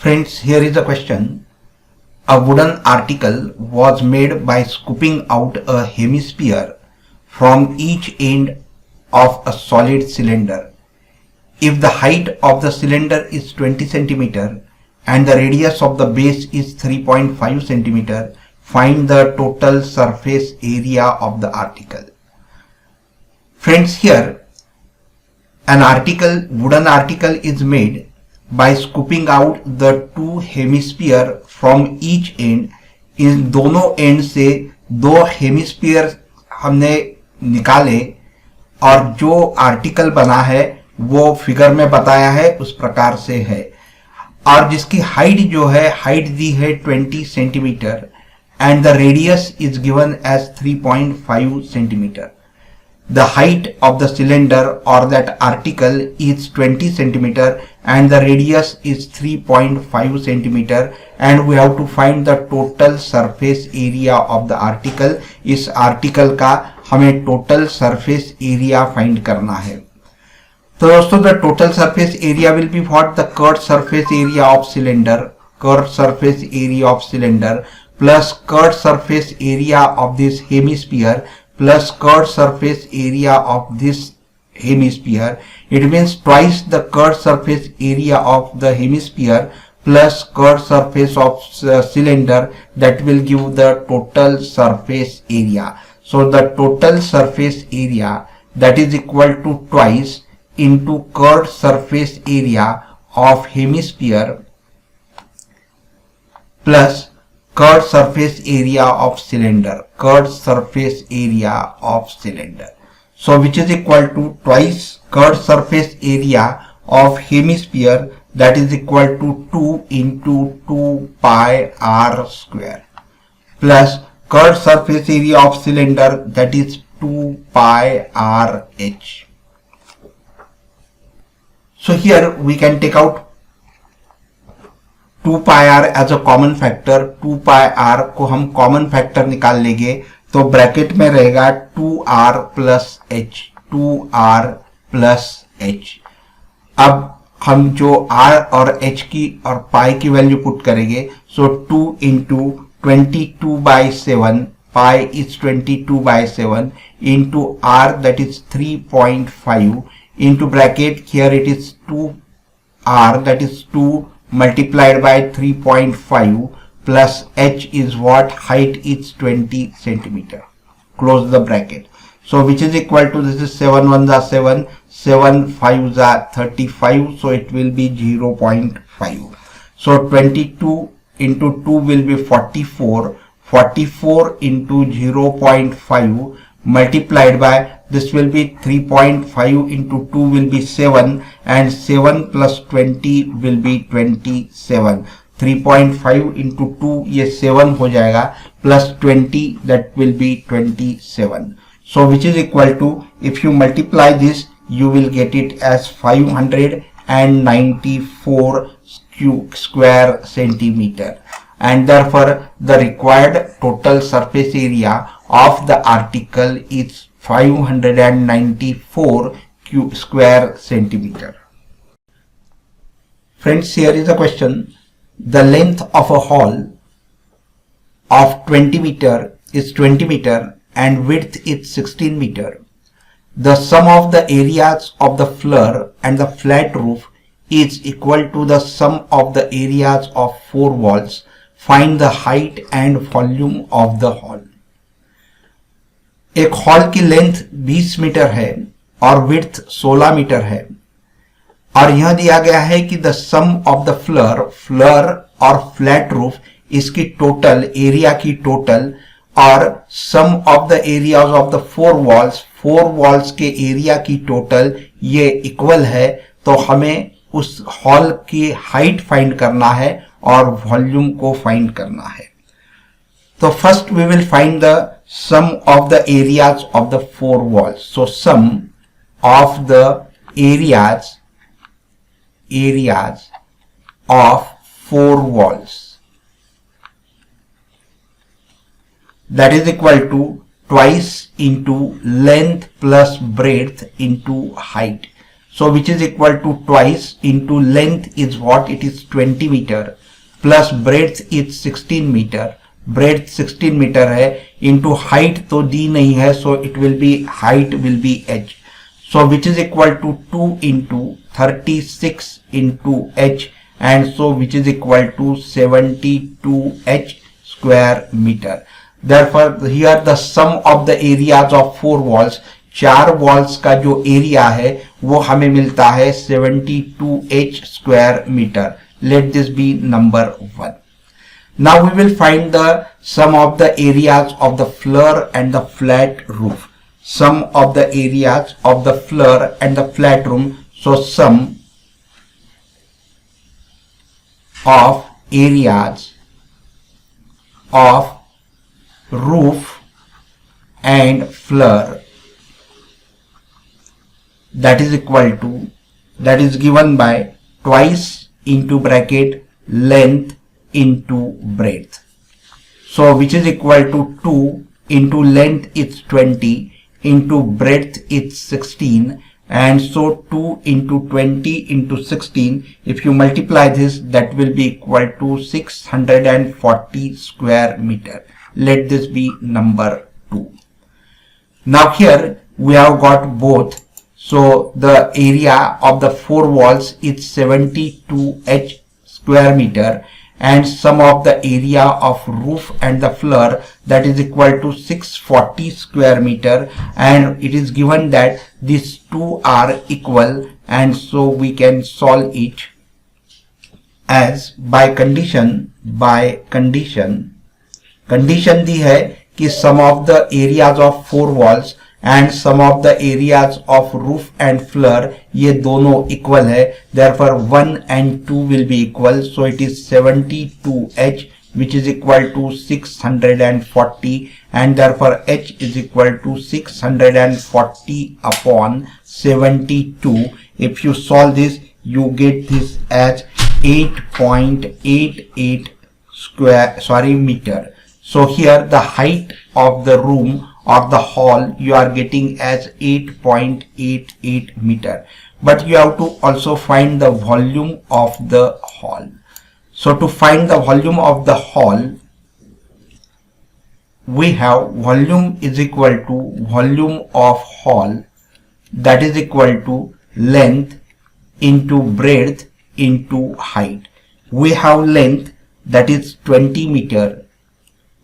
Friends, here is a question. A wooden article was made by scooping out a hemisphere from each end of a solid cylinder. If the height of the cylinder is 20 centimeter and the radius of the base is 3.5 centimeter, find the total surface area of the article. Friends, here wooden article is made by scooping out the two hemisphere from each end. इन दोनों and से दो hemisphere हमने निकाले और जो article बना है वो फिगर में बताया है उस प्रकार से है, और जिसकी हाइट जो है हाइट दी है 20 centimetre and the radius is given as 3.5 centimetre. The height of the cylinder or that article is 20 centimeter and the radius is 3.5 centimeter, and we have to find the total surface area of the article. इस article का हमें total surface area find करना है. तो दोस्तों, the total surface area will be what? The curved surface area of cylinder, curved surface area of cylinder plus curved surface area of this hemisphere plus curved surface area of this hemisphere. It means twice the curved surface area of the hemisphere plus curved surface of cylinder. That will give the total surface area. So the total surface area, that is equal to twice into curved surface area of hemisphere plus curved surface area of cylinder, curved surface area of cylinder. So which is equal to twice curved surface area of hemisphere, that is equal to 2 into 2 pi r square plus curved surface area of cylinder, that is 2 pi r h. So here we can take out 2 pi r as a common factor. 2 pi r को हम common factor निकाल लेंगे तो bracket में रहेगा 2r plus h, 2r plus h. अब हम जो r और h की और pi की वैल्यू पुट करेंगे, सो 2 into 22 by 7, pi is 22 by 7 into r, that is 3.5 into bracket, here it is 2r, that is 2 multiplied by 3.5 plus h is what? Height is 20 centimeter. Close the bracket. So which is equal to, this is 7 1s are 7, 7 5s are 35, so it will be 0.5. So 22 into 2 will be 44, 44 into 0.5 multiplied by, this will be 3.5 into 2 will be 7 and 7 plus 20 will be 27. 3.5 into 2 ये 7 हो जाएगा plus 20, that will be 27. So which is equal to, if you multiply this you will get it as 594 square centimeter, and therefore the required total surface area of the article is 594 square centimeter. Friends, here is a question. The length of a hall of 20 meter is 20 meter and width is 16 meter. The sum of the areas of the floor and the flat roof is equal to the sum of the areas of 4 walls. Find the height and volume of the hall. एक hall की length 20 metre है और width 16 metre है, और यह दिया गया है कि the sum of the floor और फ्लैट रूफ, इसकी टोटल एरिया की टोटल, और sum of the areas of the 4 walls के एरिया की टोटल ये इक्वल है. तो हमें उस हॉल की हाइट फाइंड करना है और वॉल्यूम को फाइंड करना है. तो first we will find the sum of the areas of the 4 walls. So sum of the areas of 4 walls, that is equal to twice into length plus breadth into height. So which is equal to twice into length is what? It is 20 meter plus breadth is 16 meter. Breadth 16 meter है, into height तो दी नहीं है, so it will be height will be h. So which is equal to 2 into 36 into h, and so which is equal to 72 h square meter. Therefore here the sum of the areas of 4 walls, 4 walls का जो area है वो हमें मिलता है 72h square meter. Let this be number 1. Now we will find the sum of the areas of the floor and the flat roof. Sum of the areas of the floor and the flat room. So sum of areas of roof and floor, that is equal to, that is given by twice into bracket length into breadth. So which is equal to 2 into length is 20 into breadth is 16, and so 2 into 20 into 16, if you multiply this, that will be equal to 640 square meter. Let this be number 2. Now here we have got both. So the area of the 4 walls is 72h square meter, and sum of the area of roof and the floor, that is equal to 640 square meter, and it is given that these two are equal, and so we can solve it as by condition दी है कि sum of the areas of 4 walls and sum of the areas of roof and floor ये दोनों equal है, therefore 1 and 2 will be equal, so it is 72h which is equal to 640, and therefore h is equal to 640 upon 72. If you solve this, you get this as 8.88 meter. So here the height of the room or the hall you are getting as 8.88 meter, but you have to also find the volume of the hall. So to find the volume of the hall, we have volume is equal to volume of hall, that is equal to length into breadth into height. We have length, that is 20 meter,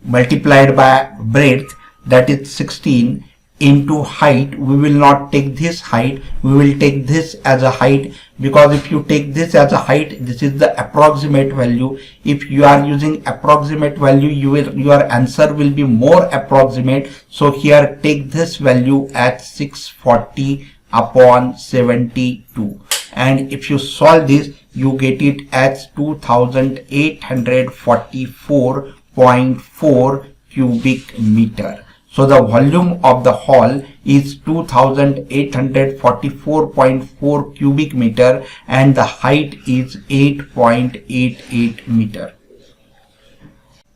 multiplied by breadth, that is 16, into height. We will not take this height, we will take this as a height, because if you take this as a height, this is the approximate value. If you are using approximate value, your answer will be more approximate. So here take this value at 640 upon 72, and if you solve this, you get it as 2844.4 cubic meter. So the volume of the hall is 2844.4 cubic meter, and the height is 8.88 meter.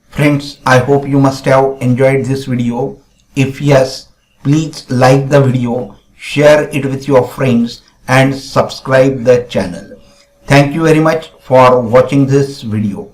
Friends, I hope you must have enjoyed this video. If yes, please like the video, share it with your friends, and subscribe the channel. Thank you very much for watching this video.